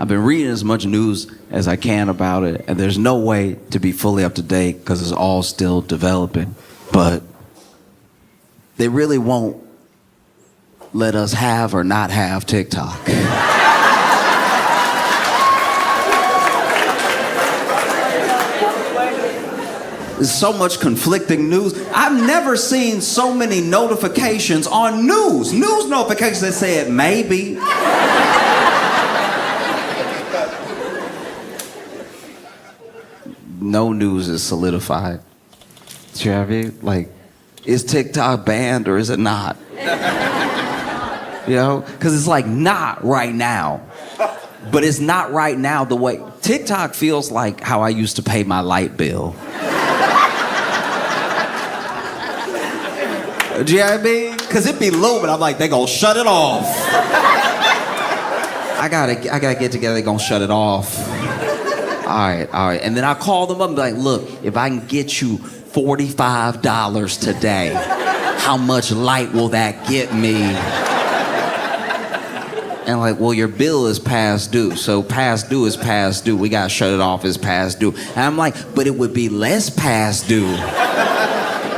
I've been reading as much news as I can about it, and there's no way to be fully up to date because it's all still developing. But they really won't let us have or not have TikTok. There's so much conflicting news. I've never seen so many notifications on news. News notifications that said maybe. No news is solidified. Do you have it? Like, is TikTok banned or is it not? You know? Because it's like not right now. But it's not right now the way... TikTok feels like how I used to pay my light bill. Do you know what I mean? Because it be looming. I'm like, they gonna shut it off. I gotta get together, they gonna shut it off. All right. And then I call them up and be like, look, if I can get you $45 today, how much light will that get me? And like, well, your bill is past due. So past due is past due. We gotta shut it off as past due. And I'm like, but it would be less past due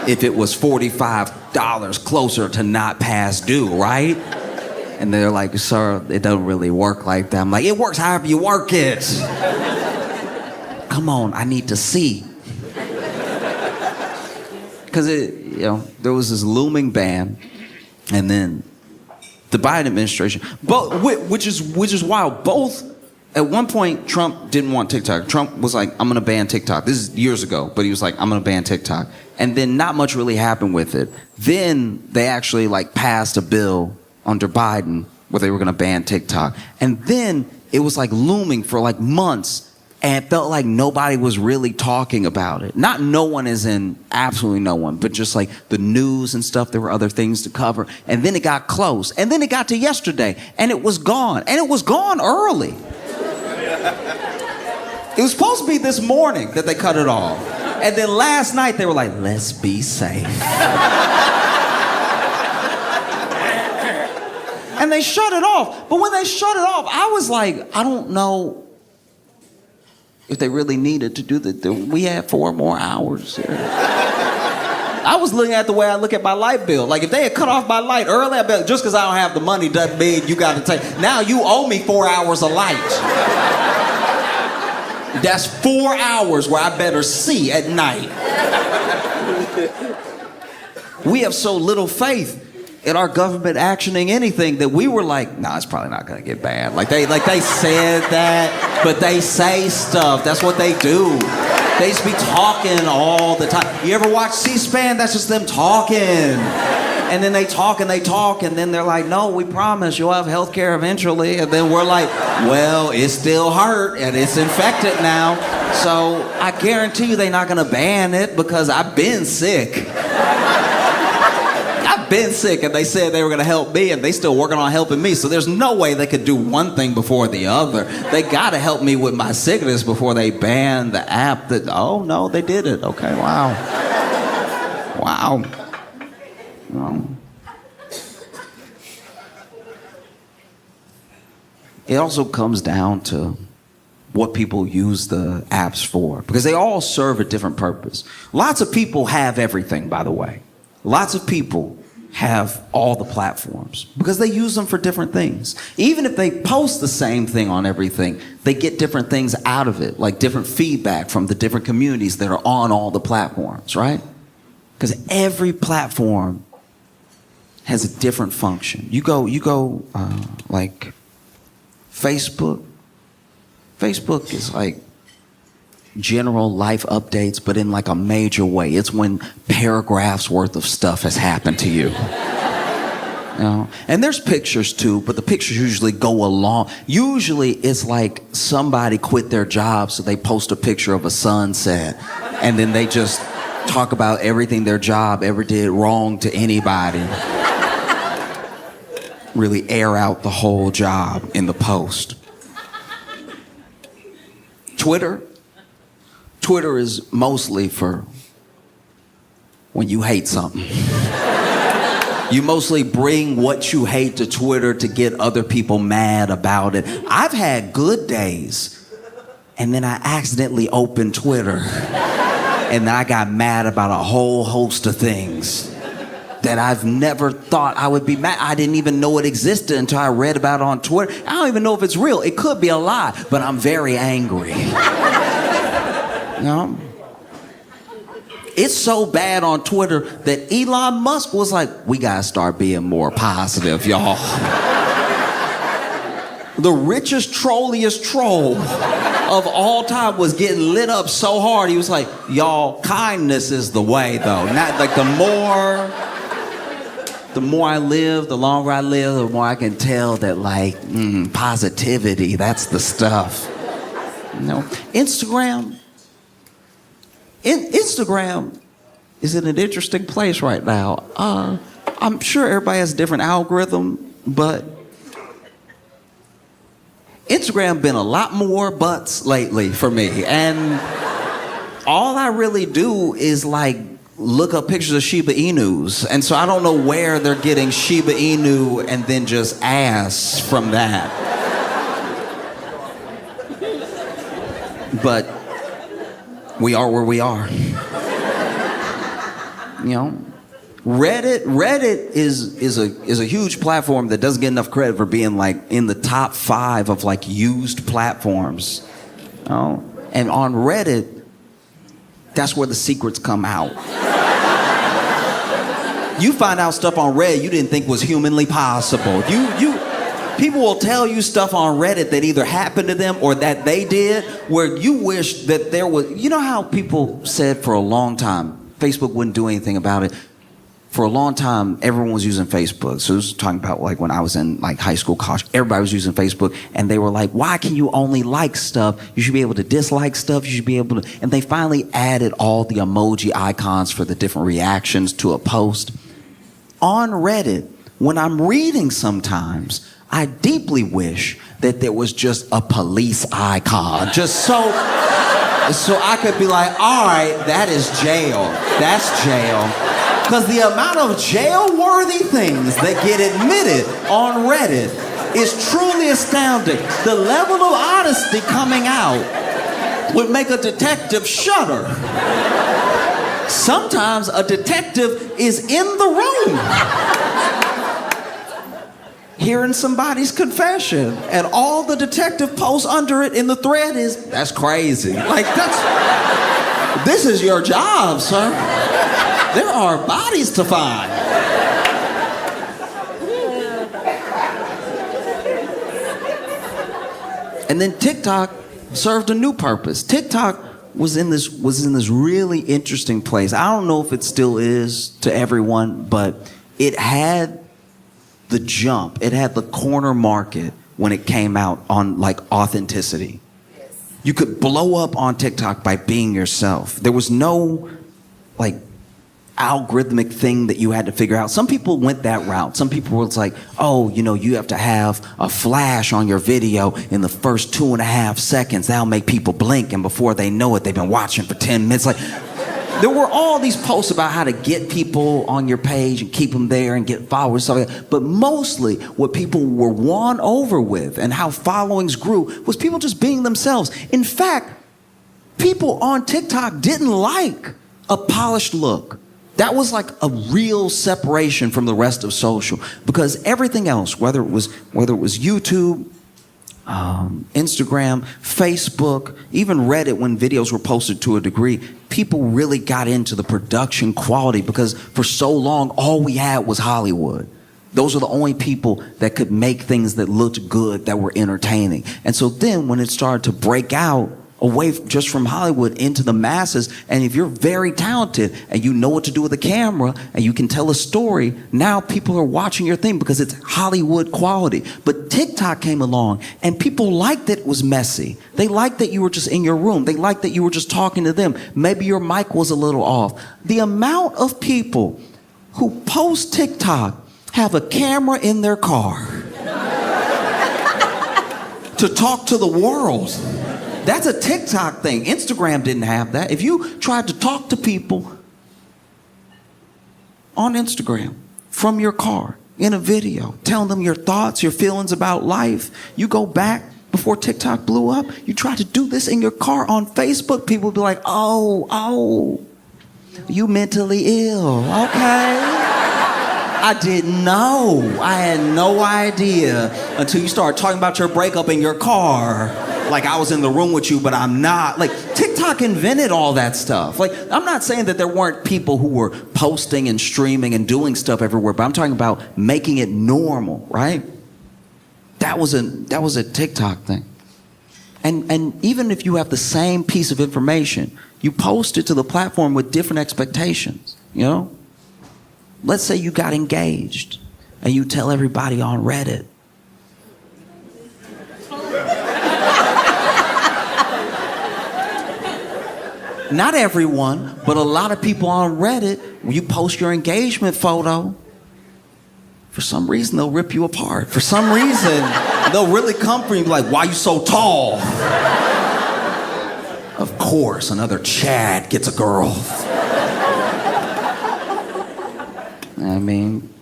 if it was $45 closer to not past due, right? And they're like, sir, it doesn't really work like that. I'm like, it works however you work it. Come on, I need to see. Because there was this looming ban, and then the Biden administration, which is wild. Both, at one point, Trump didn't want TikTok. Trump was like, I'm gonna ban TikTok. This is years ago, but he was like, I'm gonna ban TikTok. And then not much really happened with it. Then they actually like passed a bill under Biden where they were gonna ban TikTok. And then it was like looming for like months, and it felt like nobody was really talking about it. Not no one as in absolutely no one, but just like the news and stuff, there were other things to cover. And then it got close. And then it got to yesterday, and it was gone. And it was gone early. It was supposed to be this morning that they cut it off. And then last night they were like, let's be safe. And they shut it off. But when they shut it off, I was like, I don't know if they really needed to do that. We had 4 more hours here. I was looking at the way I look at my light bill. Like, if they had cut off my light early, I bet just because I don't have the money doesn't mean you got to take. Now you owe me 4 hours of light. That's 4 hours where I better see at night. We have so little faith in our government actioning anything that we were like, nah, it's probably not gonna get banned. Like they said that, but they say stuff. That's what they do. They just be talking all the time. You ever watch C-SPAN? That's just them talking. And then they talk, and then they're like, no, we promise you'll have health care eventually. And then we're like, well, it still hurt, and it's infected now. So I guarantee you they're not gonna ban it because I've been sick. I've been sick, and they said they were gonna help me, and they still working on helping me. So there's no way they could do one thing before the other. They gotta help me with my sickness before they ban the app that, oh no, they did it. Okay, wow. Wow. It also comes down to what people use the apps for, because they all serve a different purpose. Lots of people have everything, by the way. Lots of people have all the platforms because they use them for different things. Even if they post the same thing on everything, they get different things out of it, like different feedback from the different communities that are on all the platforms, right? Because every platform has a different function. You go like Facebook. Facebook is like general life updates, but in like a major way. It's when paragraphs worth of stuff has happened to you. You know? And there's pictures too, but the pictures usually go along. Usually it's like somebody quit their job, so they post a picture of a sunset, and then they just talk about everything their job ever did wrong to anybody. Really air out the whole job in the post. Twitter is mostly for when you hate something. You mostly bring what you hate to Twitter to get other people mad about it. I've had good days, and then I accidentally opened Twitter, and I got mad about a whole host of things that I've never thought I would be mad. I didn't even know it existed until I read about it on Twitter. I don't even know if it's real. It could be a lie, but I'm very angry. You know? It's so bad on Twitter that Elon Musk was like, we gotta start being more positive, y'all. The richest, trolliest troll of all time was getting lit up so hard. He was like, y'all, kindness is the way, though. Not like the more I live, the longer I live, the more I can tell that like positivity, that's the stuff. You know, Instagram is in an interesting place right now. I'm sure everybody has a different algorithm, but Instagram been a lot more butts lately for me, and all I really do is like look up pictures of Shiba Inus, and so I don't know where they're getting Shiba Inu and then just ass from that. But we are where we are. You know, Reddit is a huge platform that doesn't get enough credit for being like in the top 5 of like used platforms. You know? And on Reddit, that's where the secrets come out. You find out stuff on Reddit you didn't think was humanly possible. People will tell you stuff on Reddit that either happened to them or that they did, where you wish that there was. You know how people said for a long time Facebook wouldn't do anything about it. For a long time, everyone was using Facebook. So this was talking about like when I was in like high school, college, everybody was using Facebook, and they were like, why can you only like stuff? You should be able to dislike stuff. You should be able to, and they finally added all the emoji icons for the different reactions to a post. On Reddit, when I'm reading sometimes, I deeply wish that there was just a police icon, just so I could be like, all right, that is jail. That's jail. Because the amount of jail-worthy things that get admitted on Reddit is truly astounding. The level of honesty coming out would make a detective shudder. Sometimes a detective is in the room hearing somebody's confession, and all the detective posts under it in the thread is, that's crazy. Like, this is your job, sir. There are bodies to find. And then TikTok served a new purpose. TikTok was in this really interesting place. I don't know if it still is to everyone, but it had the jump. It had the corner market when it came out on like authenticity. Yes. You could blow up on TikTok by being yourself. There was no like algorithmic thing that you had to figure out. Some people went that route. Some people were like, oh, you know, you have to have a flash on your video in the first 2.5 seconds. That'll make people blink, and before they know it, they've been watching for 10 minutes. Like, there were all these posts about how to get people on your page and keep them there and get followers, stuff like that. But mostly what people were won over with and how followings grew was people just being themselves. In fact, people on TikTok didn't like a polished look. That was like a real separation from the rest of social, because everything else, whether it was YouTube, Instagram, Facebook, even Reddit, when videos were posted to a degree, people really got into the production quality, because for so long, all we had was Hollywood. Those are the only people that could make things that looked good, that were entertaining. And so then when it started to break out away just from Hollywood into the masses, and if you're very talented and you know what to do with a camera and you can tell a story, now people are watching your thing because it's Hollywood quality. But TikTok came along and people liked that it was messy. They liked that you were just in your room. They liked that you were just talking to them. Maybe your mic was a little off. The amount of people who post TikTok have a camera in their car to talk to the world. That's a TikTok thing. Instagram didn't have that. If you tried to talk to people on Instagram, from your car in a video, telling them your thoughts, your feelings about life. You go back before TikTok blew up, you try to do this in your car on Facebook, people would be like, oh, you mentally ill, okay. I didn't know. I had no idea until you started talking about your breakup in your car. Like I was in the room with you, but I'm not. Like TikTok invented all that stuff. Like I'm not saying that there weren't people who were posting and streaming and doing stuff everywhere, but I'm talking about making it normal, right? That was a TikTok thing. And even if you have the same piece of information, you post it to the platform with different expectations, you know? Let's say you got engaged and you tell everybody on Reddit. Not everyone, but a lot of people on Reddit, when you post your engagement photo, for some reason they'll rip you apart. For some reason, they'll really come for you like, why you so tall? Of course, another Chad gets a girl. I mean,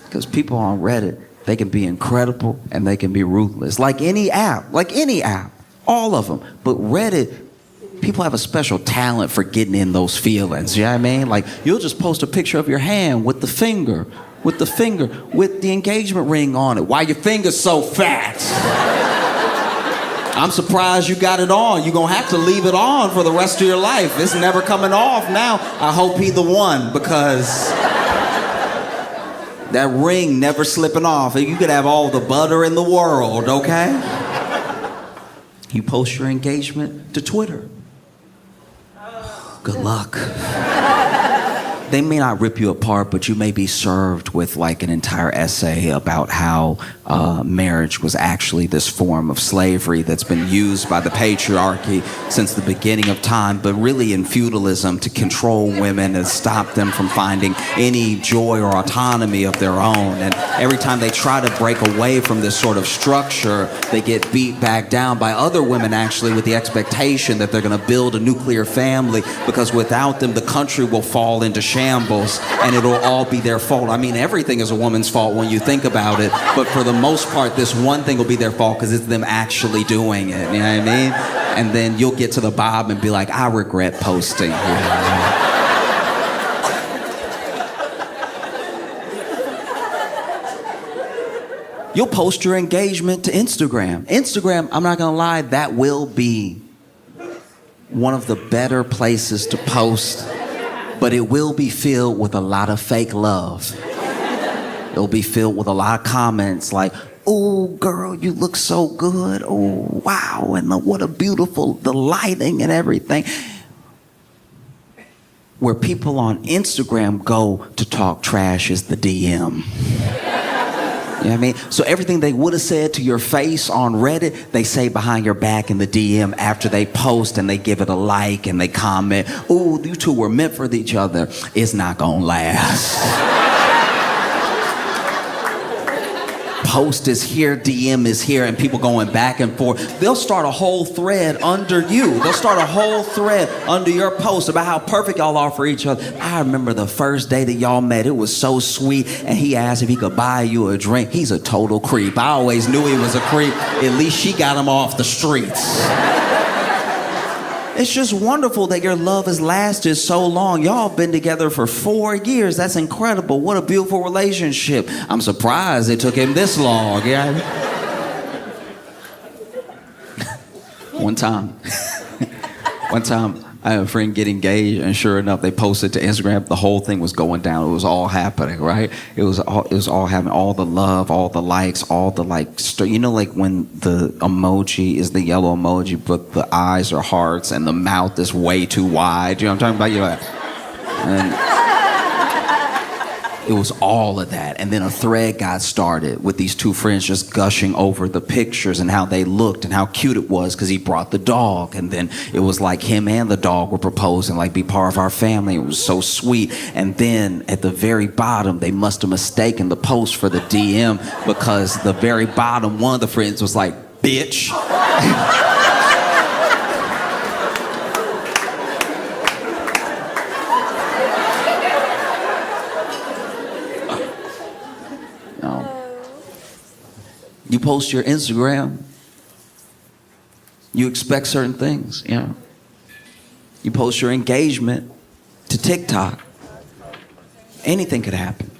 because people on Reddit, they can be incredible and they can be ruthless. Like any app, all of them. But Reddit, people have a special talent for getting in those feelings, you know what I mean? Like, you'll just post a picture of your hand with the engagement ring on it. Why your finger's so fat? I'm surprised you got it on. You're gonna have to leave it on for the rest of your life. It's never coming off now. I hope he the one, because that ring never slipping off. You could have all the butter in the world, okay? You post your engagement to Twitter. Good luck. They may not rip you apart, but you may be served with like an entire essay about how marriage was actually this form of slavery that's been used by the patriarchy since the beginning of time, but really in feudalism to control women and stop them from finding any joy or autonomy of their own. And every time they try to break away from this sort of structure, they get beat back down by other women actually with the expectation that they're gonna build a nuclear family, because without them, the country will fall into shambles and it'll all be their fault. I mean, everything is a woman's fault when you think about it, but for the most part, this one thing will be their fault because it's them actually doing it, you know what I mean? And then you'll get to the bottom and be like, I regret posting. You'll post your engagement to Instagram. Instagram, I'm not gonna lie, that will be one of the better places to post, but it will be filled with a lot of fake love. It'll be filled with a lot of comments like, oh, girl, you look so good. Oh, wow, and what a beautiful, the lighting and everything. Where people on Instagram go to talk trash is the DM. You know what I mean? So everything they would have said to your face on Reddit, they say behind your back in the DM after they post, and they give it a like and they comment, ooh, you two were meant for each other. It's not gonna last. Post is here, DM is here, and people going back and forth. They'll start a whole thread under you. They'll start a whole thread under your post about how perfect y'all are for each other. I remember the first day that y'all met. It was so sweet, and he asked if he could buy you a drink. He's a total creep. I always knew he was a creep. At least she got him off the streets. It's just wonderful that your love has lasted so long. Y'all been together for 4 years. That's incredible. What a beautiful relationship. I'm surprised it took him this long. Yeah. One time, I had a friend get engaged, and sure enough, they posted to Instagram. The whole thing was going down. It was all happening, right? It was all happening. All the love, all the likes, all the you know, like when the emoji is the yellow emoji, but the eyes are hearts and the mouth is way too wide. You know what I'm talking about? And it was all of that. And then a thread got started with these two friends just gushing over the pictures and how they looked and how cute it was because he brought the dog. And then it was like him and the dog were proposing, like, be part of our family. It was so sweet. And then at the very bottom, they must have mistaken the post for the DM, because the very bottom, one of the friends was like, bitch. You post your Instagram, you expect certain things, you know. You post your engagement to TikTok, anything could happen.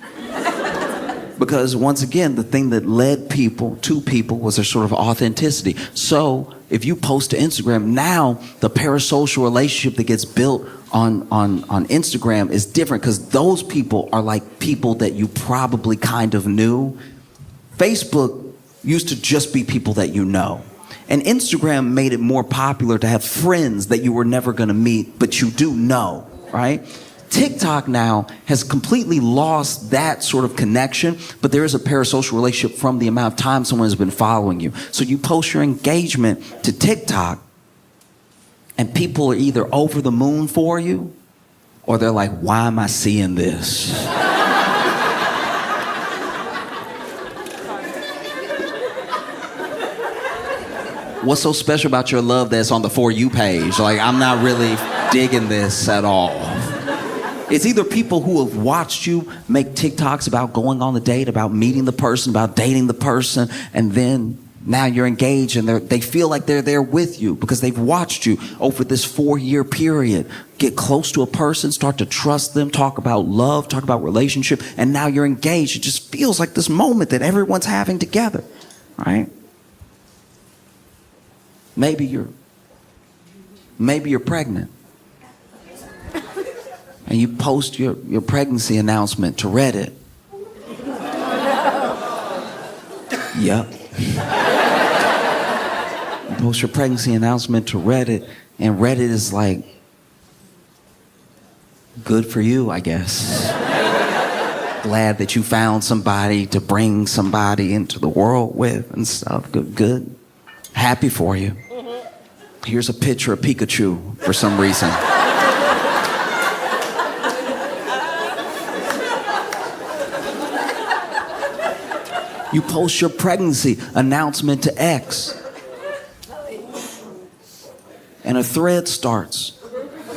Because once again, the thing that led people to people was their sort of authenticity. So if you post to Instagram, now the parasocial relationship that gets built on Instagram is different because those people are like people that you probably kind of knew. Facebook used to just be people that you know. And Instagram made it more popular to have friends that you were never going to meet, but you do know, right? TikTok now has completely lost that sort of connection, but there is a parasocial relationship from the amount of time someone has been following you. So you post your engagement to TikTok, and people are either over the moon for you, or they're like, why am I seeing this? What's so special about your love that's on the For You page? Like, I'm not really digging this at all. It's either people who have watched you make TikToks about going on the date, about meeting the person, about dating the person, and then now you're engaged and they feel like they're there with you because they've watched you over this 4-year period. Get close to a person, start to trust them, talk about love, talk about relationship, and now you're engaged. It just feels like this moment that everyone's having together, right? Maybe you're pregnant. And you post your pregnancy announcement to Reddit. Yep. You post your pregnancy announcement to Reddit, and Reddit is like, good for you, I guess. Glad that you found somebody to bring somebody into the world with and stuff. Good. Happy for you. Here's a picture of Pikachu for some reason. You post your pregnancy announcement to X. And a thread starts.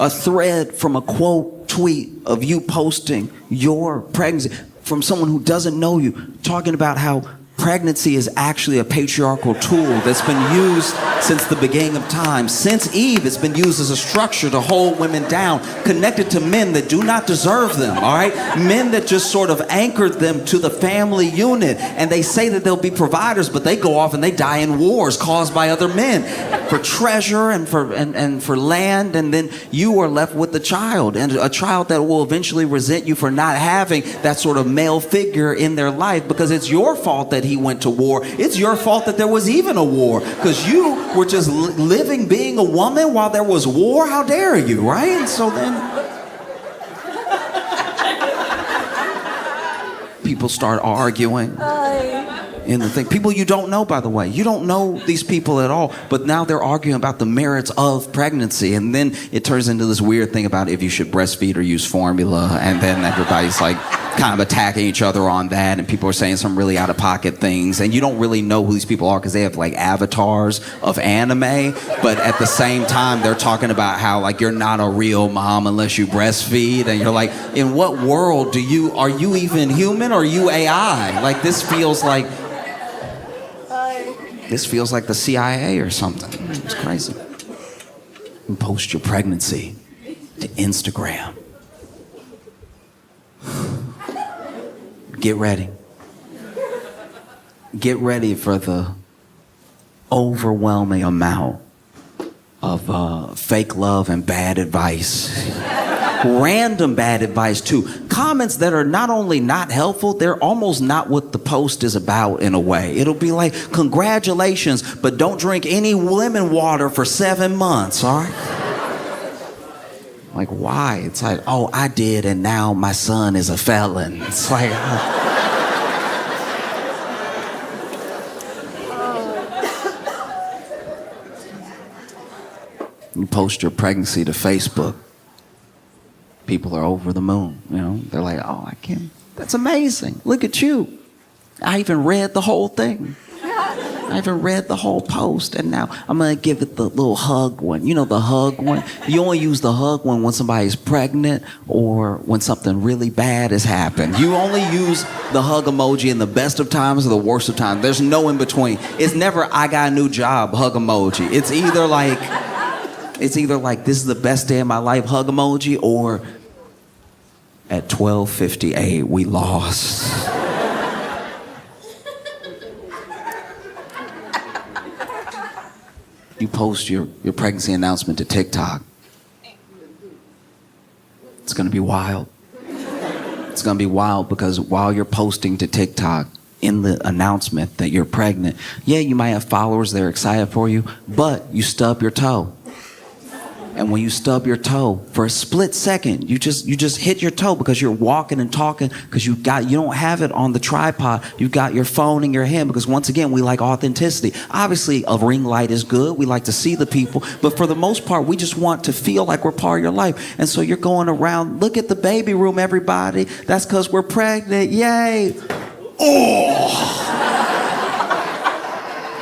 A thread from a quote tweet of you posting your pregnancy from someone who doesn't know you, talking about how pregnancy is actually a patriarchal tool that's been used since the beginning of time. Since Eve, it's been used as a structure to hold women down, connected to men that do not deserve them, all right? Men that just sort of anchored them to the family unit. And they say that they'll be providers, but they go off and they die in wars caused by other men for treasure and for land. And then you are left with the child, and a child that will eventually resent you for not having that sort of male figure in their life because it's your fault that he went to war. It's your fault that there was even a war because you were just living being a woman while there was war. How dare you, right? And so then people start arguing in the thing. People you don't know, by the way. You don't know these people at all, but now they're arguing about the merits of pregnancy, and then it turns into this weird thing about if you should breastfeed or use formula, and then everybody's like kind of attacking each other on that, and people are saying some really out-of-pocket things, and you don't really know who these people are because they have like avatars of anime, but at the same time they're talking about how like you're not a real mom unless you breastfeed, and you're like, in what world are you even human or are you AI? Like this feels like the CIA or something. It's crazy. You post your pregnancy to Instagram. Get ready. Get ready for the overwhelming amount of fake love and bad advice. Random bad advice too. Comments that are not only not helpful, they're almost not what the post is about in a way. It'll be like, congratulations, but don't drink any lemon water for 7 months, all right? Like, why? It's like, oh, I did, and now my son is a felon. It's like, You post your pregnancy to Facebook. People are over the moon, you know? They're like, oh, I can't. That's amazing. Look at you. I even read the whole thing. I haven't read the whole post, and now I'm gonna give it the little hug one. You know, the hug one? You only use the hug one when somebody's pregnant or when something really bad has happened. You only use the hug emoji in the best of times or the worst of times. There's no in between. It's never, I got a new job, hug emoji. It's either like, this is the best day of my life, hug emoji, or at 12:58, we lost. You post your pregnancy announcement to TikTok. It's gonna be wild. It's gonna be wild because while you're posting to TikTok in the announcement that you're pregnant, yeah, you might have followers that are excited for you, but you stub your toe. And when you stub your toe, for a split second, you just hit your toe because you're walking and talking because you don't have it on the tripod. You've got your phone in your hand because once again, we like authenticity. Obviously, a ring light is good. We like to see the people. But for the most part, we just want to feel like we're part of your life. And so you're going around, look at the baby room, everybody. That's because we're pregnant. Yay. Oh.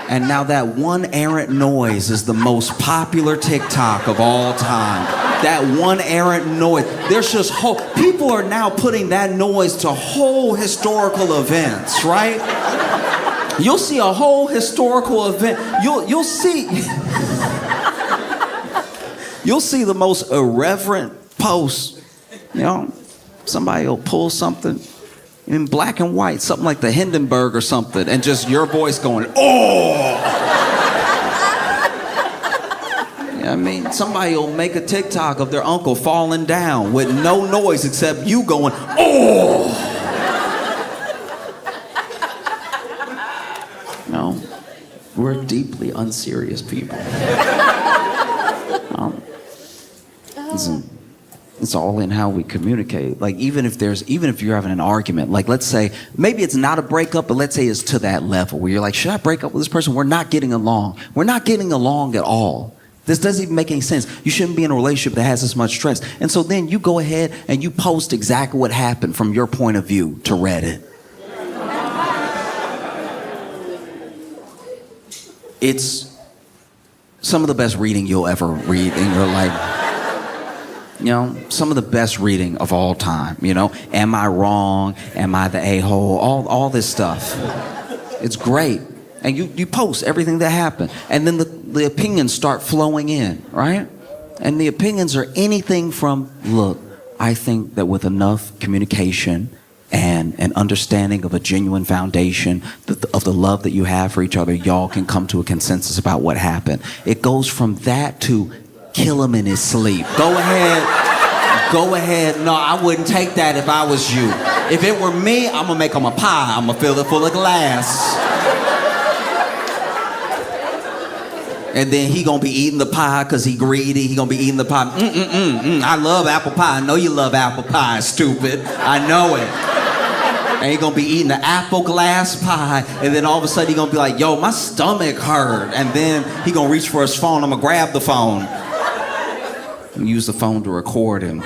And now that one errant noise is the most popular TikTok of all time. That one errant noise. There's just people are now putting that noise to whole historical events, right? You'll see a whole historical event. You'll see the most irreverent posts. You know, somebody will pull something in black and white, something like the Hindenburg or something, and just your voice going, oh! I mean, somebody will make a TikTok of their uncle falling down with no noise except you going, oh! No, we're deeply unserious people. It's all in how we communicate. Like even if you're having an argument, like let's say, maybe it's not a breakup, but let's say it's to that level where you're like, should I break up with this person? We're not getting along. We're not getting along at all. This doesn't even make any sense. You shouldn't be in a relationship that has this much stress. And so then you go ahead and you post exactly what happened from your point of view to Reddit. It's some of the best reading you'll ever read in your life. You know, some of the best reading of all time, you know? Am I wrong? Am I the a-hole? All this stuff. It's great. And you post everything that happened. And then the opinions start flowing in, right? And the opinions are anything from, look, I think that with enough communication and an understanding of a genuine foundation of the love that you have for each other, y'all can come to a consensus about what happened. It goes from that to kill him in his sleep. Go ahead. No, I wouldn't take that if I was you. If it were me, I'm gonna make him a pie. I'm gonna fill it full of glass. And then he gonna be eating the pie because he greedy. He gonna be eating the pie. I love apple pie. I know you love apple pie, stupid. I know it. And he gonna be eating the apple glass pie, and then all of a sudden he gonna be like, yo, my stomach hurt. And then he gonna reach for his phone. I'm gonna grab the phone. And use the phone to record him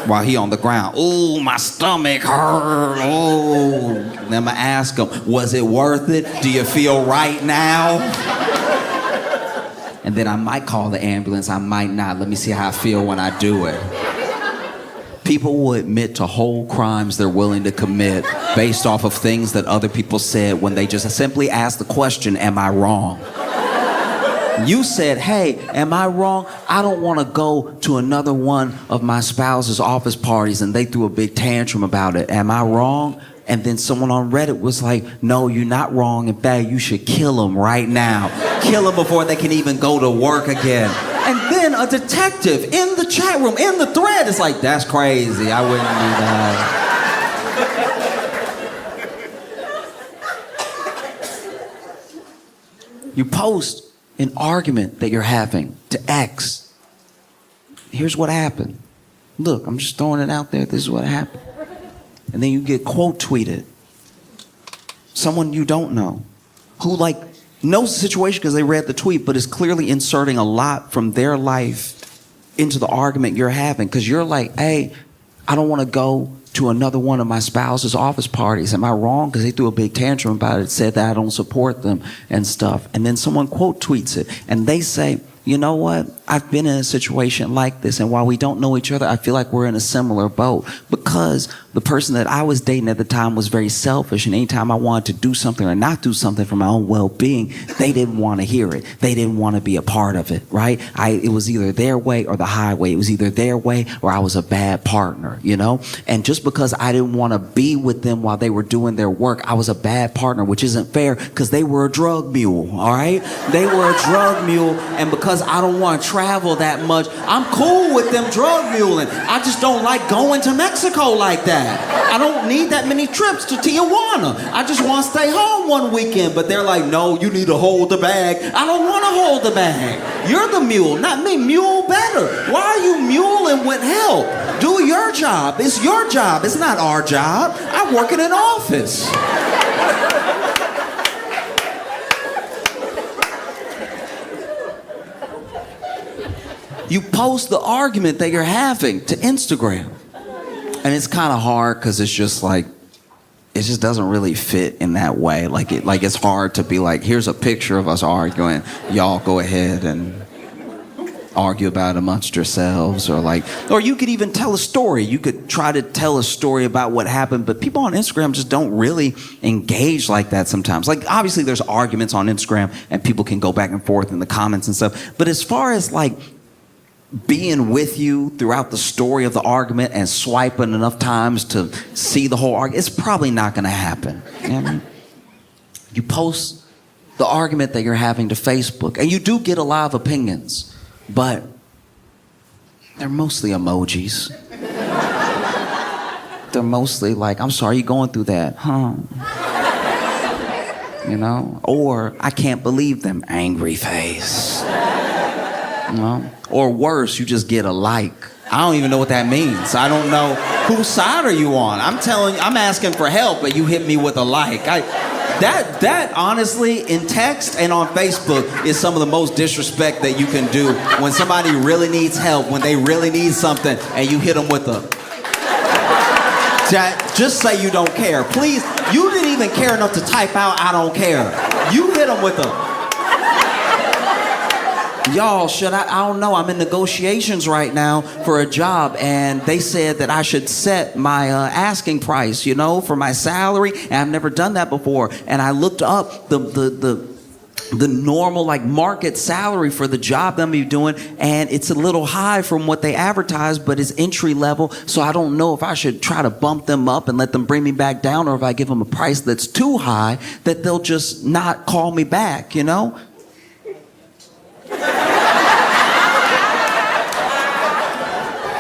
while he on the ground. Ooh, my stomach hurt. Oh. Then I'm gonna ask him, was it worth it? Do you feel right now? And then I might call the ambulance, I might not. Let me see how I feel when I do it. People will admit to whole crimes they're willing to commit based off of things that other people said when they just simply ask the question, am I wrong? You said, hey, am I wrong? I don't want to go to another one of my spouse's office parties and they threw a big tantrum about it. Am I wrong? And then someone on Reddit was like, no, you're not wrong. In fact, you should kill them right now. Kill them before they can even go to work again. And then a detective in the chat room, in the thread, is like, that's crazy. I wouldn't do that. You post an argument that you're having to X. Here's what happened. Look, I'm just throwing it out there. This is what happened. And then you get quote tweeted. Someone you don't know who like knows the situation because they read the tweet, but is clearly inserting a lot from their life into the argument you're having. Because you're like, hey, I don't want to go to another one of my spouse's office parties. Am I wrong? Because they threw a big tantrum about it, said that I don't support them and stuff. And then someone quote tweets it, and they say, you know what? I've been in a situation like this, and while we don't know each other, I feel like we're in a similar boat, because the person that I was dating at the time was very selfish, and anytime I wanted to do something or not do something for my own well-being, they didn't want to hear it. They didn't want to be a part of it, right? It was either their way or the highway. It was either their way or I was a bad partner, you know? And just because I didn't want to be with them while they were doing their work, I was a bad partner, which isn't fair, because they were a drug mule, all right? They were a drug mule, and because I don't want to travel that much, I'm cool with them drug muling. I just don't like going to Mexico like that. I don't need that many trips to Tijuana. I just want to stay home one weekend. But they're like, no, you need to hold the bag. I don't want to hold the bag. You're the mule, not me. Mule better. Why are you muling with help? Do your job. It's your job. It's not our job. I work in an office. You post the argument that you're having to Instagram. And it's kind of hard because it's just like, it just doesn't really fit in that way. Like it's hard to be like, here's a picture of us arguing. Y'all go ahead and argue about it amongst yourselves. Or you could even tell a story. You could try to tell a story about what happened, but people on Instagram just don't really engage like that sometimes. Like, obviously there's arguments on Instagram and people can go back and forth in the comments and stuff. But as far as like being with you throughout the story of the argument and swiping enough times to see the whole argument, it's probably not going to happen. You know what I mean? You post the argument that you're having to Facebook, and you do get a lot of opinions, but they're mostly emojis. They're mostly like, I'm sorry you're going through that, huh? You know? Or, I can't believe them, angry face. You know? Or worse, you just get a like. I don't even know what that means. I don't know whose side are you on. I'm asking for help, but you hit me with a like. That honestly, in text and on Facebook, is some of the most disrespect that you can do when somebody really needs help, when they really need something, and you hit them with a... Just say you don't care. Please, you didn't even care enough to type out, I don't care. You hit them with a... Y'all, I don't know, I'm in negotiations right now for a job, and they said that I should set my asking price, you know, for my salary, and I've never done that before. And I looked up the normal, like, market salary for the job that I'm gonna be doing, and it's a little high from what they advertise, but it's entry level, so I don't know if I should try to bump them up and let them bring me back down, or if I give them a price that's too high, that they'll just not call me back, you know?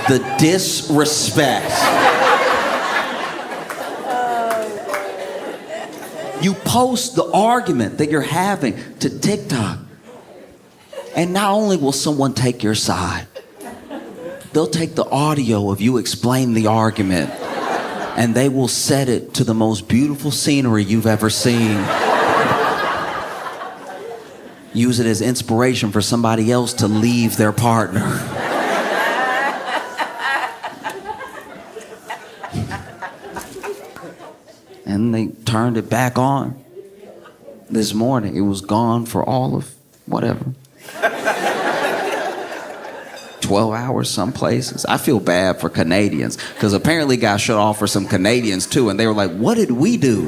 The disrespect. You post the argument that you're having to TikTok, and not only will someone take your side, they'll take the audio of you explain the argument, and they will set it to the most beautiful scenery you've ever seen. Use it as inspiration for somebody else to leave their partner. And they turned it back on this morning. It was gone for all of whatever. 12 hours some places. I feel bad for Canadians, because apparently got shut off for some Canadians too, and they were like, what did we do?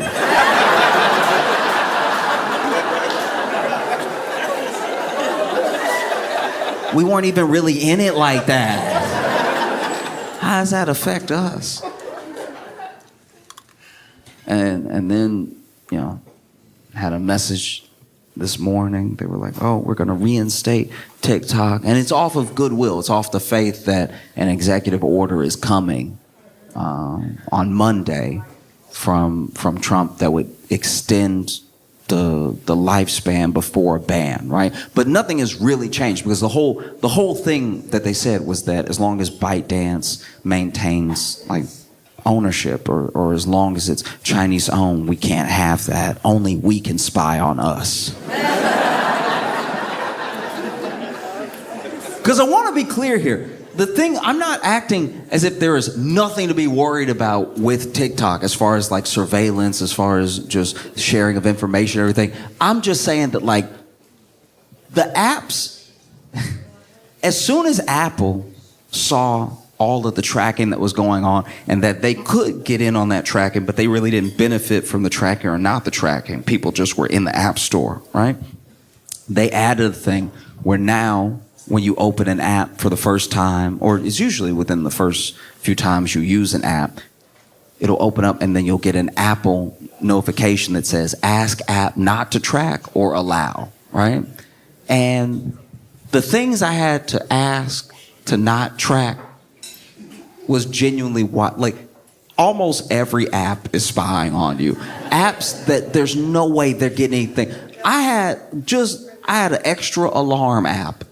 We weren't even really in it like that. How does that affect us? And then, you know, had a message this morning. They were like, oh, we're going to reinstate TikTok. And it's off of goodwill. It's off the faith that an executive order is coming on Monday from Trump that would extend the lifespan before a ban, right? But nothing has really changed, because the whole thing that they said was that as long as ByteDance maintains, like, ownership, or as long as it's Chinese owned, we can't have that. Only we can spy on us. Because I want to be clear here. the thing, I'm not acting as if there is nothing to be worried about with TikTok as far as like surveillance, as far as just sharing of information, everything. I'm just saying that like the apps, as soon as Apple saw all of the tracking that was going on and that they could get in on that tracking, but they really didn't benefit from the tracking or not the tracking. People just were in the app store, right? They added a thing where now when you open an app for the first time, or it's usually within the first few times you use an app, it'll open up and then you'll get an Apple notification that says, ask app not to track or allow, right? And the things I had to ask to not track was genuinely what, like, almost every app is spying on you. Apps that there's no way they're getting anything. I had an extra alarm app.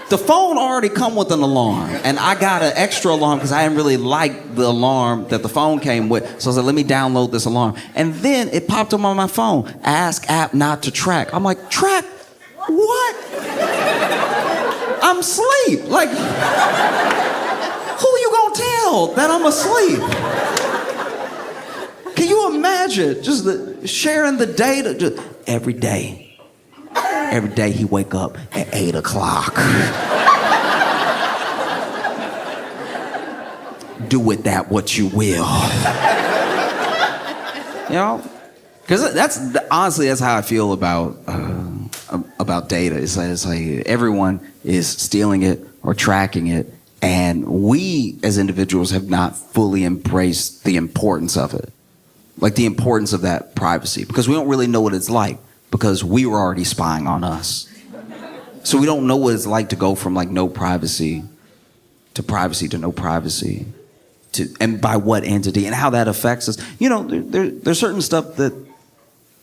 The phone already come with an alarm, and I got an extra alarm because I didn't really like the alarm that the phone came with. So I said, let me download this alarm. And then it popped up on my phone, ask app not to track. I'm like, track what? I'm asleep. Like, who you gonna tell that I'm asleep? Can you imagine just sharing the data just every day? Every day he wake up at 8 o'clock. Do with that what you will. You know? Because honestly, that's how I feel about data. It's like everyone is stealing it or tracking it, and we as individuals have not fully embraced the importance of it. Like the importance of that privacy, because we don't really know what it's like. Because we were already spying on us. So we don't know what it's like to go from like no privacy to no privacy, and by what entity and how that affects us. You know, there's certain stuff that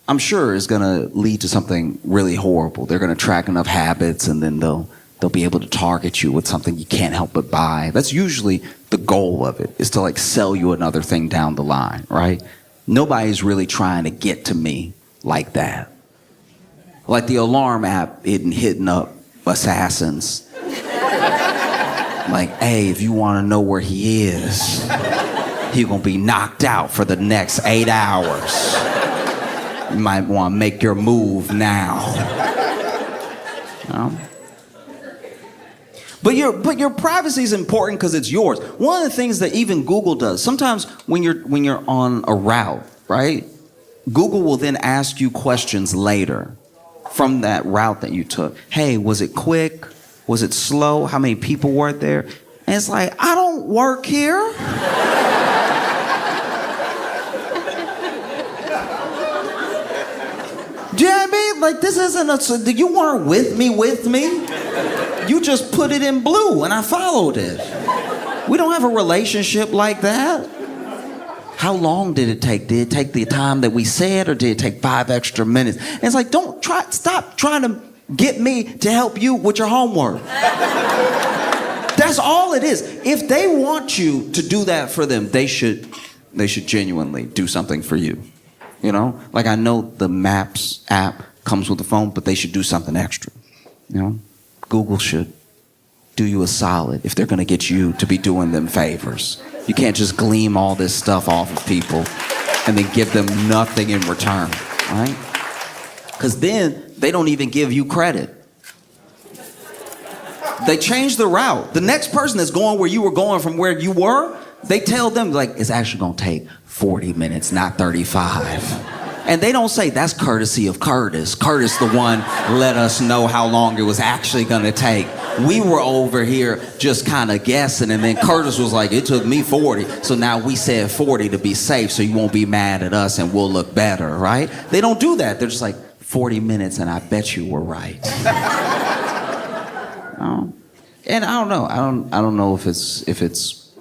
I'm sure is gonna lead to something really horrible. They're gonna track enough habits and then they'll be able to target you with something you can't help but buy. That's usually the goal of it, is to like sell you another thing down the line, right? Nobody's really trying to get to me like that. Like the alarm app hitting up assassins. Like, hey, if you want to know where he is, he's going to be knocked out for the next 8 hours. You might want to make your move now. You know? But your privacy is important because it's yours. One of the things that even Google does, sometimes when you're on a route, right? Google will then ask you questions later from that route that you took. Hey, was it quick? Was it slow? How many people were there? And it's like, I don't work here. Do you know what I mean? Like, this isn't you weren't with me. You just put it in blue and I followed it. We don't have a relationship like that. How long did it take? Did it take the time that we said, or did it take 5 extra minutes? And it's like, stop trying to get me to help you with your homework. That's all it is. If they want you to do that for them, they should genuinely do something for you. You know? Like, I know the Maps app comes with the phone, but they should do something extra. You know? Google should do you a solid if they're gonna get you to be doing them favors. You can't just glean all this stuff off of people and then give them nothing in return, right? Because then they don't even give you credit. They change the route. The next person that's going where you were going from where you were, they tell them, like, it's actually gonna take 40 minutes, not 35. And they don't say, that's courtesy of Curtis. Curtis, the one, let us know how long it was actually gonna take. We were over here just kind of guessing, and then Curtis was like, it took me 40. So now we said 40 to be safe, so you won't be mad at us and we'll look better, right? They don't do that. They're just like, 40 minutes and I bet you were right. And I don't know. I don't know if it's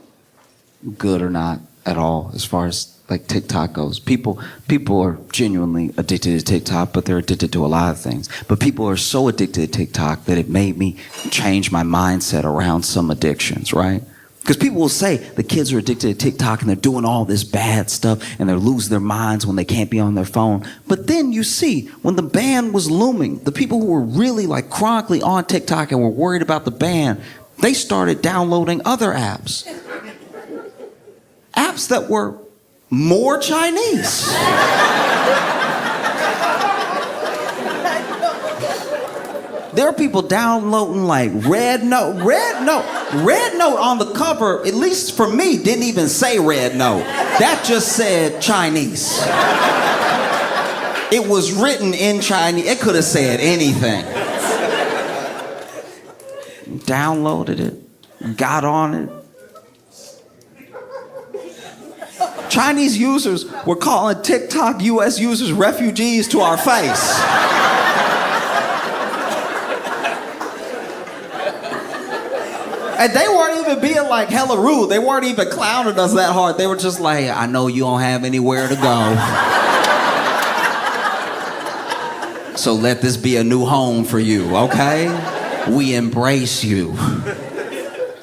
good or not at all as far as like TikTok goes. People are genuinely addicted to TikTok, but they're addicted to a lot of things. But people are so addicted to TikTok that it made me change my mindset around some addictions, right? Because people will say the kids are addicted to TikTok and they're doing all this bad stuff and they're losing their minds when they can't be on their phone. But then you see, when the ban was looming, the people who were really like chronically on TikTok and were worried about the ban, they started downloading other apps. Apps that were more Chinese. There are people downloading like Red Note. Red Note on the cover, at least for me, didn't even say Red Note. That just said Chinese. It was written in Chinese. It could have said anything. Downloaded it, got on it. Chinese users were calling TikTok US users refugees to our face. And they weren't even being like hella rude. They weren't even clowning us that hard. They were just like, I know you don't have anywhere to go. So let this be a new home for you, okay? We embrace you.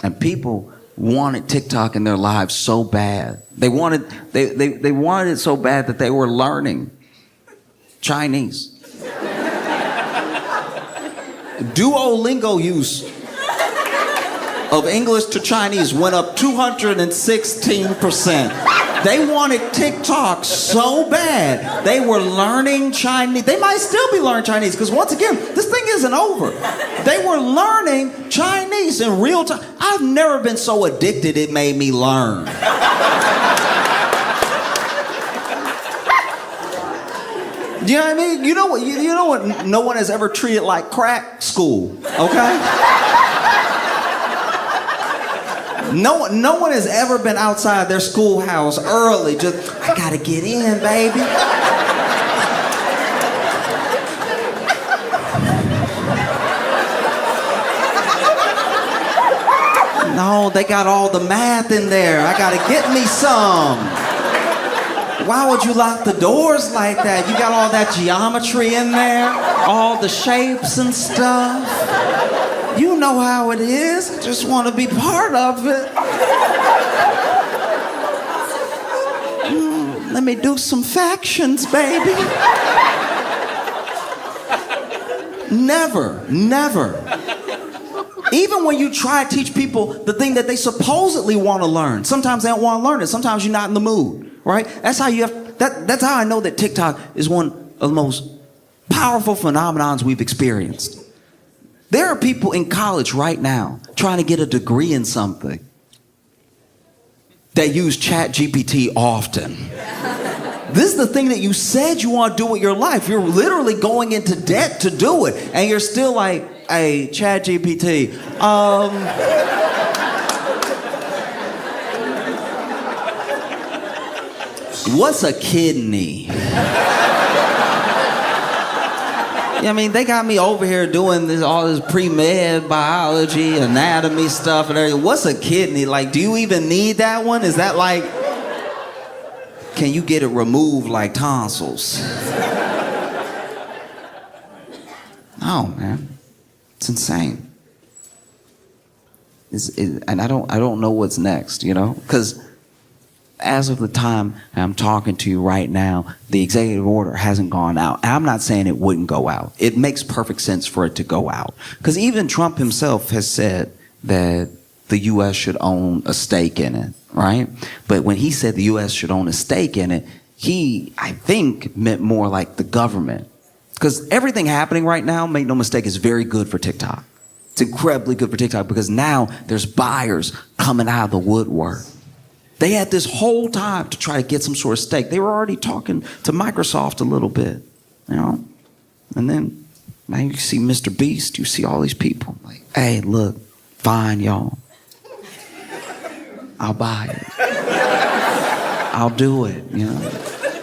And people wanted TikTok in their lives so bad. They wanted it so bad that they were learning Chinese. Duolingo use of English to Chinese went up 216%. They wanted TikTok so bad, they were learning Chinese. They might still be learning Chinese, because once again, this thing isn't over. They were learning Chinese in real time. I've never been so addicted it made me learn. You know what I mean? You know what no one has ever treated like crack? School, okay? No one has ever been outside their schoolhouse early, just, I gotta get in, baby. No, they got all the math in there. I gotta get me some. Why would you lock the doors like that? You got all that geometry in there, all the shapes and stuff. You know how it is. I just want to be part of it. Let me do some factions, baby. Never. Even when you try to teach people the thing that they supposedly want to learn, sometimes they don't want to learn it. Sometimes you're not in the mood, right? That's how that's how I know that TikTok is one of the most powerful phenomenons we've experienced. There are people in college right now trying to get a degree in something that use ChatGPT often. This is the thing that you said you want to do with your life. You're literally going into debt to do it. And you're still like, hey, ChatGPT, what's a kidney? I mean, they got me over here doing all this pre-med biology, anatomy stuff and everything. What's a kidney? Like, do you even need that one? Is that like, can you get it removed like tonsils? No, man. It's insane. And I don't know what's next, you know? Because as of the time I'm talking to you right now, the executive order hasn't gone out. And I'm not saying it wouldn't go out. It makes perfect sense for it to go out. Because even Trump himself has said that the U.S. should own a stake in it, right? But when he said the U.S. should own a stake in it, he, I think, meant more like the government. Because everything happening right now, make no mistake, is very good for TikTok. It's incredibly good for TikTok because now there's buyers coming out of the woodwork. They had this whole time to try to get some sort of stake. They were already talking to Microsoft a little bit, you know? And then, man, you see Mr. Beast, you see all these people. Like, hey, look, fine, y'all. I'll buy it. I'll do it, you know?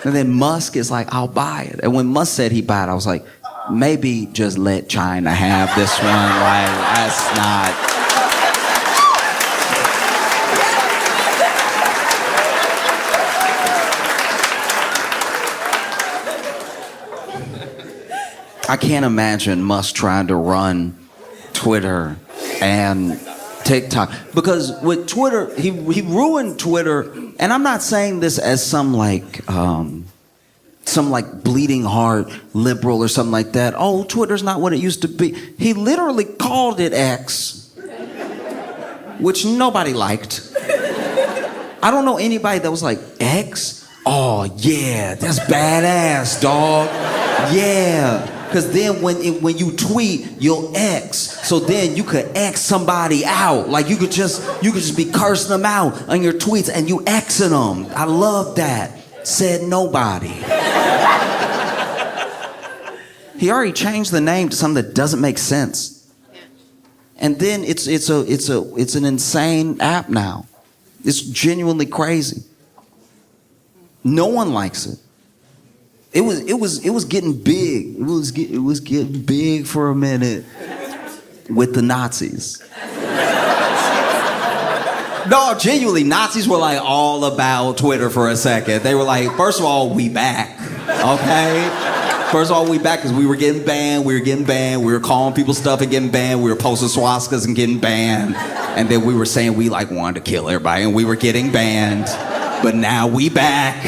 And then Musk is like, I'll buy it. And when Musk said he'd buy it, I was like, maybe just let China have this one. Like, that's not... I can't imagine Musk trying to run Twitter and TikTok. Because with Twitter, he ruined Twitter, and I'm not saying this as some bleeding heart liberal or something like that. Oh, Twitter's not what it used to be. He literally called it X, which nobody liked. I don't know anybody that was like, X? Oh, yeah, that's badass, dog. Yeah. Because then when you tweet, you'll X. So then you could X somebody out. Like you could just be cursing them out on your tweets and you Xing them. I love that. Said nobody. He already changed the name to something that doesn't make sense. And then it's an insane app now. It's genuinely crazy. No one likes it. It was getting big. It was getting big for a minute with the Nazis. No, genuinely, Nazis were like all about Twitter for a second. They were like, first of all, we back, okay? First of all, we back because we were getting banned. We were calling people stuff and getting banned. We were posting swastikas and getting banned. And then we were saying we like wanted to kill everybody and we were getting banned. But now we back.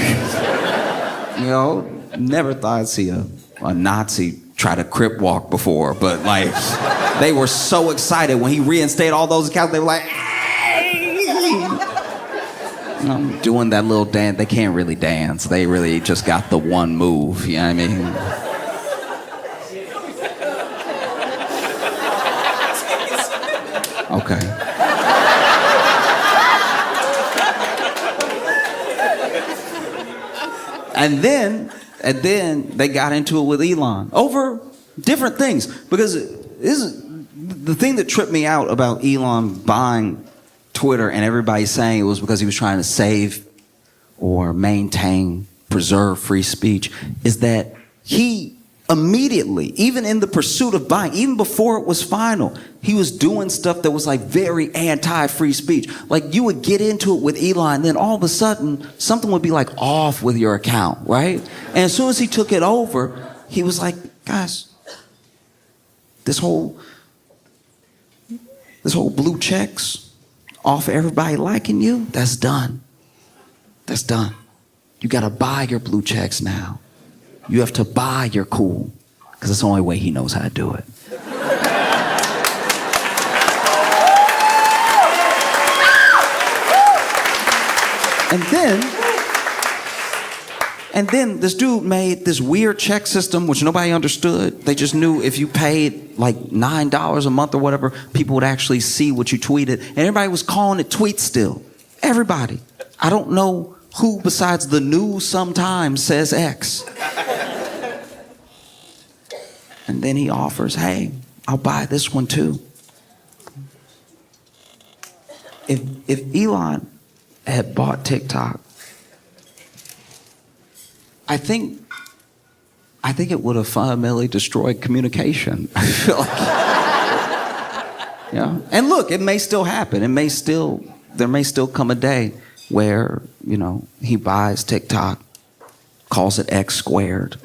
You know, never thought I'd see a Nazi try to crip walk before, but like, they were so excited when he reinstated all those accounts. They were like, I'm doing that little dance. They can't really dance. They really just got the one move, you know what I mean? Okay. And then they got into it with Elon over different things. Because this is the thing that tripped me out about Elon buying Twitter and everybody saying it was because he was trying to save or maintain, preserve free speech, is that he immediately, even in the pursuit of buying, even before it was final, he was doing stuff that was like very anti-free speech. Like you would get into it with Elon, and then all of a sudden something would be like off with your account, right? And as soon as he took it over, he was like, guys, this whole blue checks off everybody liking you, that's done. That's done. You gotta buy your blue checks now. You have to buy your cool, because it's the only way he knows how to do it. And then this dude made this weird check system which nobody understood. They just knew if you paid like $9 a month or whatever, people would actually see what you tweeted. And everybody was calling it tweet still. Everybody. I don't know who besides the news sometimes says X. And then he offers, hey, I'll buy this one too. If Elon had bought TikTok, I think it would have fundamentally destroyed communication. I feel like, yeah. And look, it may still happen. There may still come a day where, you know, he buys TikTok, calls it X squared.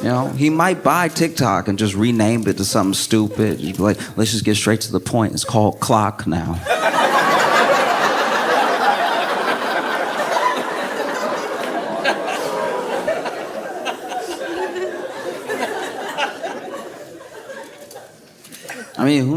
You know, he might buy TikTok and just rename it to something stupid. You'd be like, let's just get straight to the point. It's called Clock now. I mean,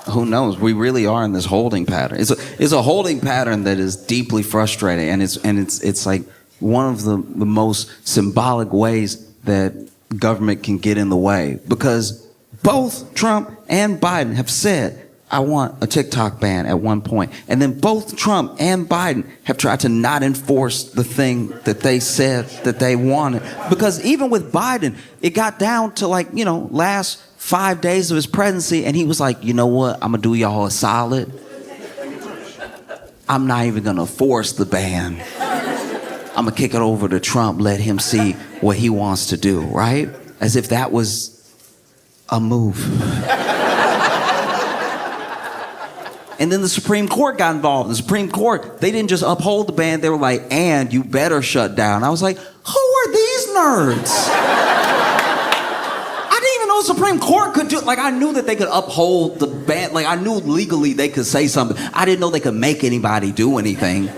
who knows? We really are in this holding pattern. It's a holding pattern that is deeply frustrating, and it's like one of the most symbolic ways that government can get in the way, because both Trump and Biden have said, I want a TikTok ban at one point. And then both Trump and Biden have tried to not enforce the thing that they said that they wanted. Because even with Biden, it got down to like, you know, last 5 days of his presidency, and he was like, you know what, I'm gonna do y'all a solid. I'm not even gonna force the ban. I'm gonna kick it over to Trump, let him see what he wants to do, right? As if that was a move. And then the Supreme Court got involved. The Supreme Court, they didn't just uphold the ban, they were like, and you better shut down. I was like, who are these nerds. I didn't even know the Supreme Court could do, like, I knew that they could uphold the ban, like, I knew legally they could say something. I didn't know they could make anybody do anything.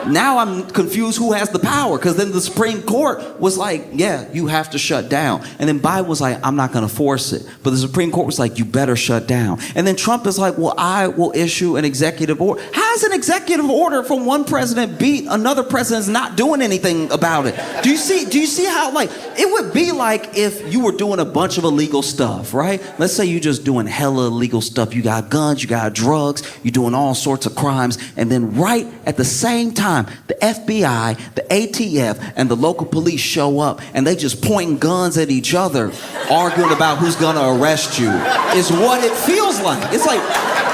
Now I'm confused who has the power, because then the Supreme Court was like, yeah, you have to shut down. And then Biden was like, I'm not going to force it. But the Supreme Court was like, you better shut down. And then Trump is like, well, I will issue an executive order. How does an executive order from one president beat another president's not doing anything about it? Do you see how, like, it would be like if you were doing a bunch of illegal stuff, right? Let's say you're just doing hella illegal stuff. You got guns, you got drugs, you're doing all sorts of crimes. And then right at the same time, the FBI, the ATF, and the local police show up, and they just pointing guns at each other, arguing about who's gonna arrest you, is what it feels like. It's like,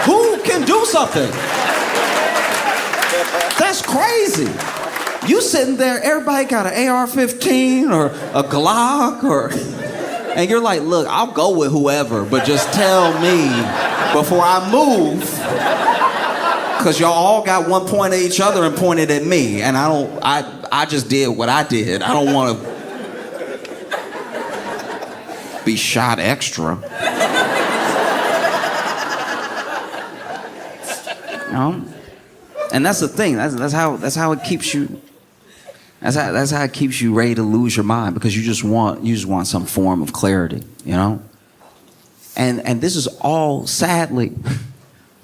who can do something? That's crazy. You sitting there, everybody got an AR-15 or a Glock, and you're like, look, I'll go with whoever, but just tell me before I move. Because y'all all got one point at each other and pointed at me, and I just did what I did. I don't want to be shot extra. You know? And that's the thing. That's how it keeps you. That's how it keeps you ready to lose your mind, because you just want some form of clarity, you know. And this is all, sadly.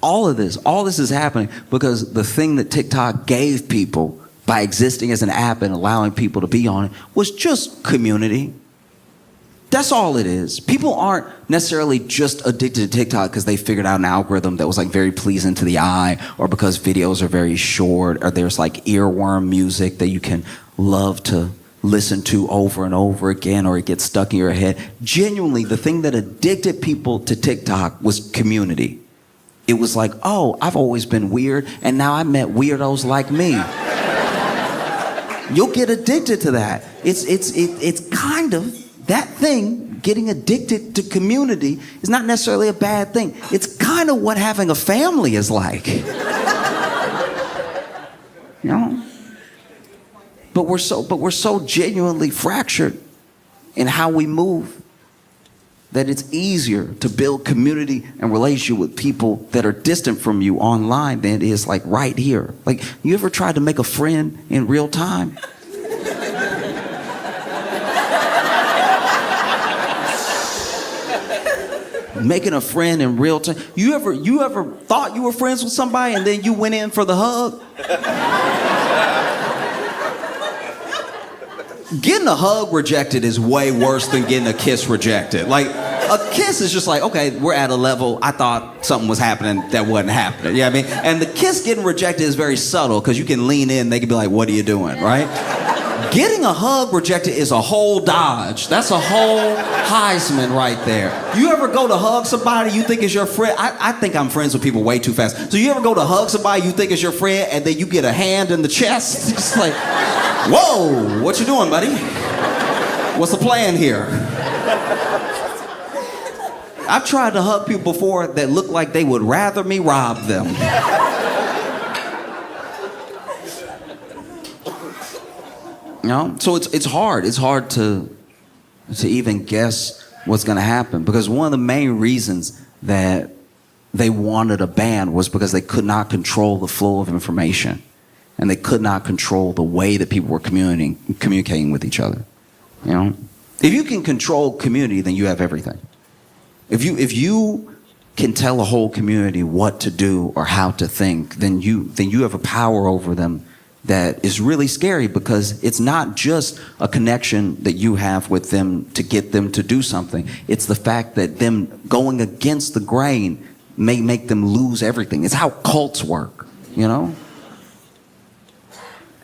All this is happening because the thing that TikTok gave people by existing as an app and allowing people to be on it was just community. That's all it is. People aren't necessarily just addicted to TikTok because they figured out an algorithm that was like very pleasing to the eye, or because videos are very short, or there's like earworm music that you can love to listen to over and over again, or it gets stuck in your head. Genuinely, the thing that addicted people to TikTok was community. It was like, oh, I've always been weird, and now I met weirdos like me. You'll get addicted to that. It's kind of that thing. Getting addicted to community is not necessarily a bad thing. It's kind of what having a family is like. You know? But we're so genuinely fractured in how we move that it's easier to build community and relationship with people that are distant from you online than it is like right here. Like, you ever tried to make a friend in real time? Making a friend in real time. You ever thought you were friends with somebody and then you went in for the hug? Getting a hug rejected is way worse than getting a kiss rejected. Like, a kiss is just like, okay, we're at a level, I thought something was happening that wasn't happening. You know what I mean? And the kiss getting rejected is very subtle, because you can lean in, they can be like, what are you doing, right? Getting a hug rejected is a whole dodge. That's a whole Heisman right there. You ever go to hug somebody you think is your friend? I think I'm friends with people way too fast. So you ever go to hug somebody you think is your friend, and then you get a hand in the chest? It's like, whoa, what you doing, buddy? What's the plan here? I've tried to hug people before that look like they would rather me rob them. You know? So it's hard. It's hard to even guess what's going to happen, because one of the main reasons that they wanted a ban was because they could not control the flow of information, and they could not control the way that people were communicating with each other. You know, if you can control community, then you have everything. If you can tell a whole community what to do or how to think, then you have a power over them that is really scary, because it's not just a connection that you have with them to get them to do something. It's the fact that them going against the grain may make them lose everything. It's how cults work, you know?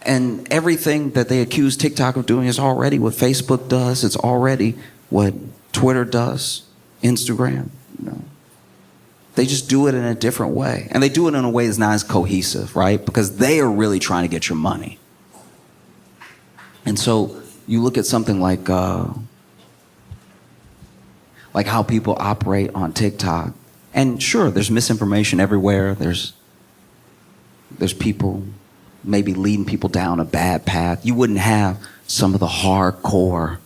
And everything that they accuse TikTok of doing is already what Facebook does. It's already what Twitter does, Instagram, you know? They just do it in a different way. And they do it in a way that's not as cohesive, right? Because they are really trying to get your money. And so you look at something like how people operate on TikTok. And sure, there's misinformation everywhere. There's people maybe leading people down a bad path. You wouldn't have some of the hardcore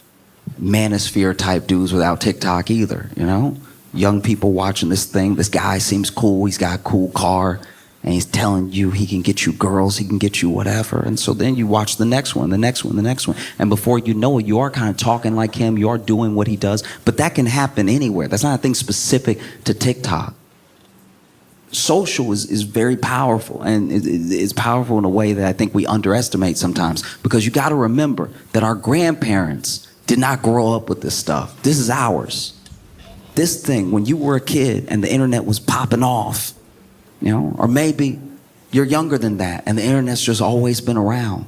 manosphere type dudes without TikTok either, you know? Young people watching this thing, this guy seems cool, he's got a cool car, and he's telling you he can get you girls, he can get you whatever. And so then you watch the next one, the next one, the next one. And before you know it, you are kind of talking like him, you are doing what he does. But that can happen anywhere. That's not a thing specific to TikTok. Social is very powerful, and it's powerful in a way that I think we underestimate sometimes, because you got to remember that our grandparents did not grow up with this stuff. This is ours. This thing, when you were a kid and the internet was popping off, you know, or maybe you're younger than that and the internet's just always been around.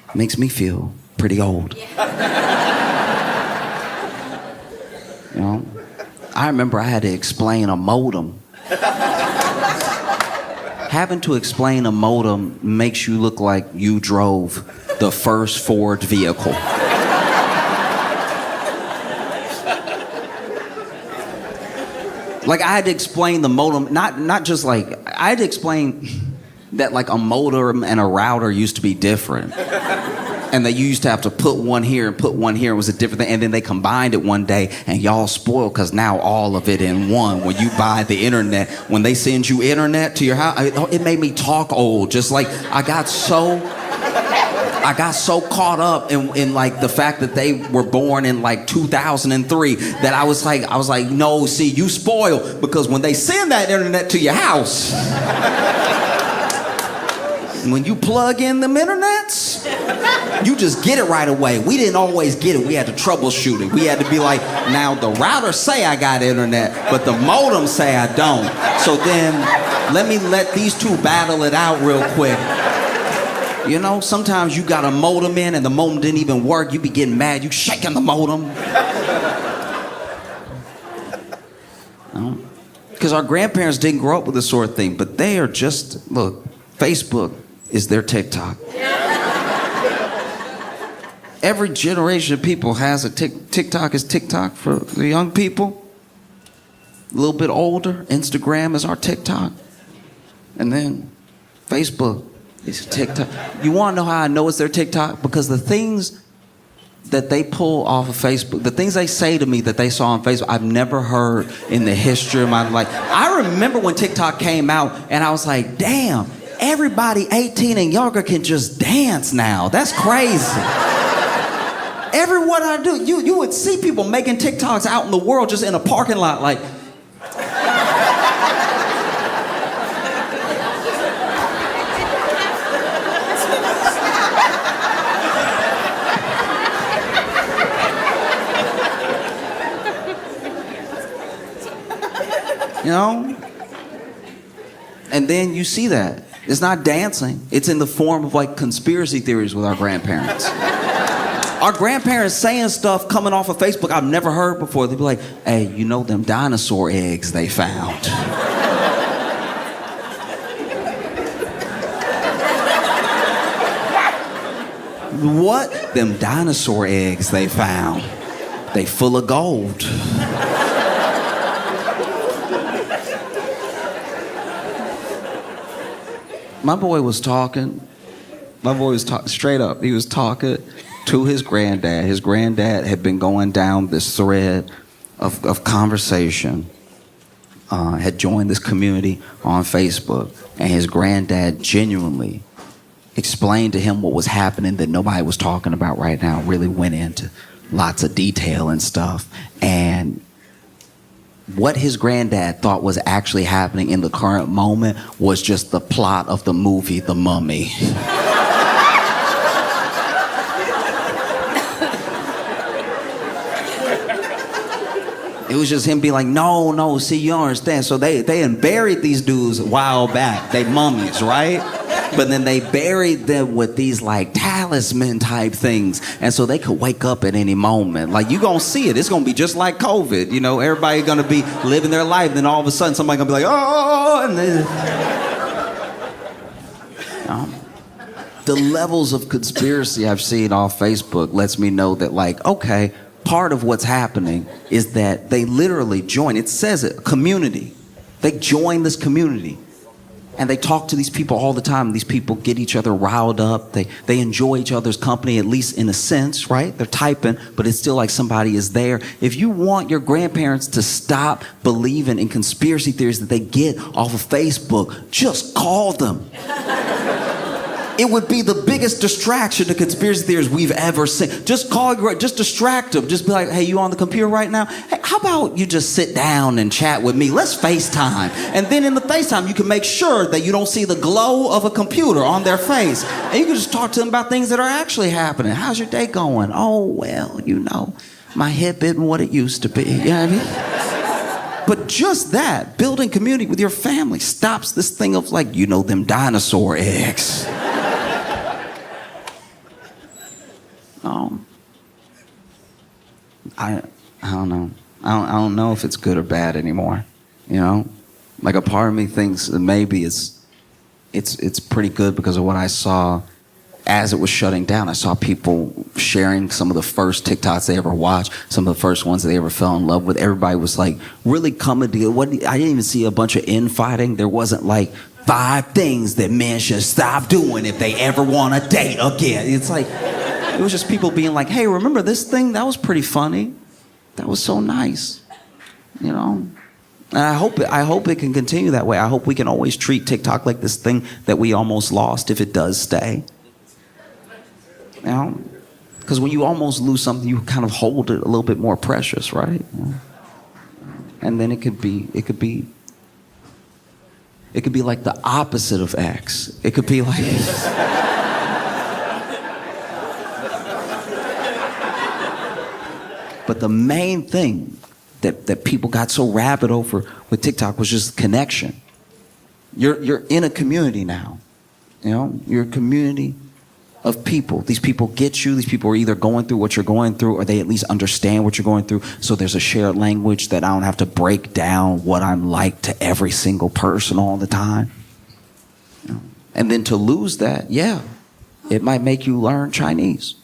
It makes me feel pretty old. You know, I remember I had to explain a modem. Having to explain a modem makes you look like you drove the first Ford vehicle. Like, I had to explain the modem, not just like, I had to explain that like a modem and a router used to be different. And that you used to have to put one here and put one here. It was a different thing. And then they combined it one day, and y'all spoiled because now all of it in one. When you buy the internet, when they send you internet to your house, it made me talk old. Just like I got so caught up in like the fact that they were born in like 2003 that I was like, no, see, you spoiled, because when they send that internet to your house, when you plug in them internets, you just get it right away. We didn't always get it. We had to troubleshoot it. We had to be like, now the router say I got internet, but the modem say I don't. So then let these two battle it out real quick. You know, sometimes you got a modem in and the modem didn't even work. You be getting mad. You shaking the modem. Because our grandparents didn't grow up with this sort of thing, but they are just, look, Facebook is their TikTok. Every generation of people has a TikTok is TikTok for the young people. A little bit older, Instagram is our TikTok. And then Facebook is TikTok. You want to know how I know it's their TikTok? Because the things that they pull off of Facebook, the things they say to me that they saw on Facebook, I've never heard in the history of my life. I remember when TikTok came out and I was like, damn, everybody 18 and younger can just dance now. That's crazy. Everywhere I do, you would see people making TikToks out in the world just in a parking lot like... You know? And then you see that. It's not dancing. It's in the form of like conspiracy theories with our grandparents. Our grandparents saying stuff coming off of Facebook I've never heard before. They'd be like, hey, you know them dinosaur eggs they found? What? Them dinosaur eggs they found. They full of gold. My boy was talking. Straight up. He was talking to his granddad. His granddad had been going down this thread of conversation, had joined this community on Facebook, and his granddad genuinely explained to him what was happening that nobody was talking about right now, really went into lots of detail and stuff. And what his granddad thought was actually happening in the current moment was just the plot of the movie The Mummy. It was just him being like, no, see, you don't understand. So they had buried these dudes a while back. They mummies, right? But then they buried them with these like talisman type things. And so they could wake up at any moment. Like, you gonna see it. It's gonna be just like COVID. You know, everybody gonna be living their life. Then all of a sudden somebody gonna be like, oh, and then... The levels of conspiracy I've seen off Facebook lets me know that, like, okay, part of what's happening is that they literally join, it says it, community. They join this community. And they talk to these people all the time. These people get each other riled up. They enjoy each other's company, at least in a sense, right? They're typing, but it's still like somebody is there. If you want your grandparents to stop believing in conspiracy theories that they get off of Facebook, just call them. It would be the biggest distraction to conspiracy theories we've ever seen. Just call, just distract them. Just be like, hey, you on the computer right now? Hey, how about you just sit down and chat with me? Let's FaceTime. And then in the FaceTime, you can make sure that you don't see the glow of a computer on their face. And you can just talk to them about things that are actually happening. How's your day going? Oh, well, you know, my hip isn't what it used to be. You know what I mean? But just that, building community with your family stops this thing of like, you know, them dinosaur eggs. I don't know. I don't know if it's good or bad anymore. You know, like a part of me thinks that maybe it's pretty good because of what I saw as it was shutting down. I saw people sharing some of the first TikToks they ever watched, some of the first ones they ever fell in love with. Everybody was like really coming together. I didn't even see a bunch of infighting. There wasn't like 5 things that men should stop doing if they ever want to date again. It's like, it was just people being like, hey, remember this thing? That was pretty funny. That was so nice. You know? And I hope it can continue that way. I hope we can always treat TikTok like this thing that we almost lost if it does stay. You know? Because when you almost lose something, you kind of hold it a little bit more precious, right? You know? And then it could be like the opposite of X. It could be like But the main thing that people got so rabid over with TikTok was just connection. You're in a community now. You know, you're a community of people. These people get you. These people are either going through what you're going through or they at least understand what you're going through. So there's a shared language that I don't have to break down what I'm like to every single person all the time. You know? And then to lose that, yeah, it might make you learn Chinese.